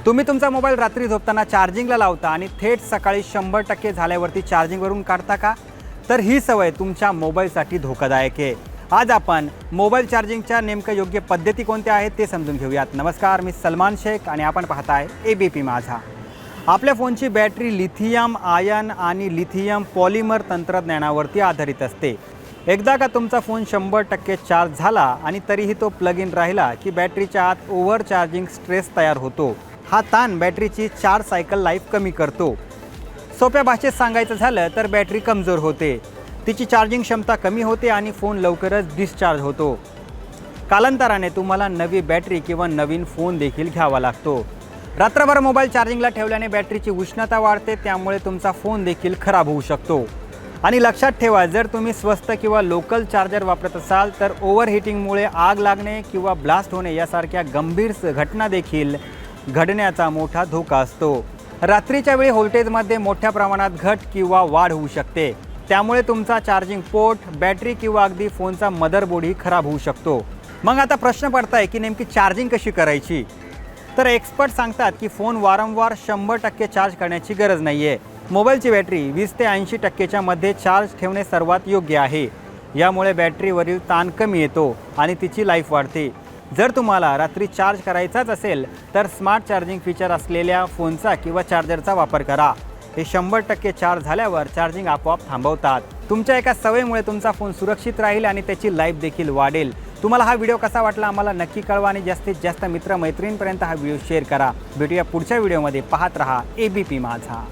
तुम्ही तुमचा मोबाईल रात्री झोपताना चार्जिंगला लावता आणि थेट सकाळी 100% झाल्यावरती चार्जिंगवरून काढता का? तर ही सवय तुमच्या मोबाईलसाठी धोकादायक आहे। आज आपण मोबाईल चार्जिंगच्या नेमक्या योग्य पद्धती कोणत्या आहेत ते समजून घेऊयात। नमस्कार, मी सलमान शेख आणि आपण पाहताय एबीपी माझा। आपल्या फोनची बॅटरी लिथियम आयन आणि लिथियम पॉलिमर तंत्रज्ञानावरती आधारित असते। एकदा का तुमचा फोन 100% चार्ज झाला आणि तरीही तो प्लग इन राहिला की बॅटरीच्या आत ओव्हर चार्जिंग स्ट्रेस तयार होतो। हा ताण बॅटरीची चार्ज सायकल लाईफ कमी करतो। सोप्या भाषेत सांगायचं झालं तर बॅटरी कमजोर होते, तिची चार्जिंग क्षमता कमी होते आणि फोन लवकरच डिस्चार्ज होतो। कालांतराने तुम्हाला नवी बॅटरी किंवा नवीन फोन देखील घ्यावा लागतो। रात्रभर मोबाईल चार्जिंगला ठेवल्याने बॅटरीची उष्णता वाढते, त्यामुळे तुमचा फोन देखील खराब होऊ शकतो। आणि लक्षात ठेवा, जर तुम्ही स्वस्त किंवा लोकल चार्जर वापरत असाल तर ओव्हरहीटिंगमुळे आग लागणे किंवा ब्लास्ट होणे यासारख्या गंभीर घटना देखील घडण्याचा मोठा धोका असतो। रात्रीच्या वेळी व्होल्टेजमध्ये मोठ्या प्रमाणात घट किंवा वाढ होऊ शकते, त्यामुळे तुमचा चार्जिंग पोर्ट, बॅटरी किंवा अगदी फोनचा मदरबोर्डही खराब होऊ शकतो। मग आता प्रश्न पडताय की नेमकी चार्जिंग कशी करायची? तर एक्सपर्ट सांगतात की फोन वारंवार 100% चार्ज करण्याची गरज नाही आहे। मोबाईलची बॅटरी 20 ते 80% मध्ये चार्ज ठेवणे सर्वात योग्य आहे। यामुळे बॅटरीवरील ताण कमी येतो आणि तिची लाईफ वाढते। जर तुम्हाला रात्री चार्ज करायचाच असेल तर स्मार्ट चार्जिंग फीचर असलेल्या फोनचा किंवा चार्जरचा वापर करा। हे 100% चार्ज झाल्यावर चार्जिंग आपोआप थांबवतात। तुमच्या एका सवयीमुळे तुमचा फोन सुरक्षित राहील आणि त्याची लाईफ देखील वाढेल। तुम्हाला हा व्हिडिओ कसा वाटला आम्हाला नक्की कळवा आणि जास्तीत जास्त मित्र मैत्रिणींपर्यंत हा व्हिडिओ शेअर करा। भेटूया पुढच्या व्हिडिओमध्ये। पाहत रहा एबीपी माझा।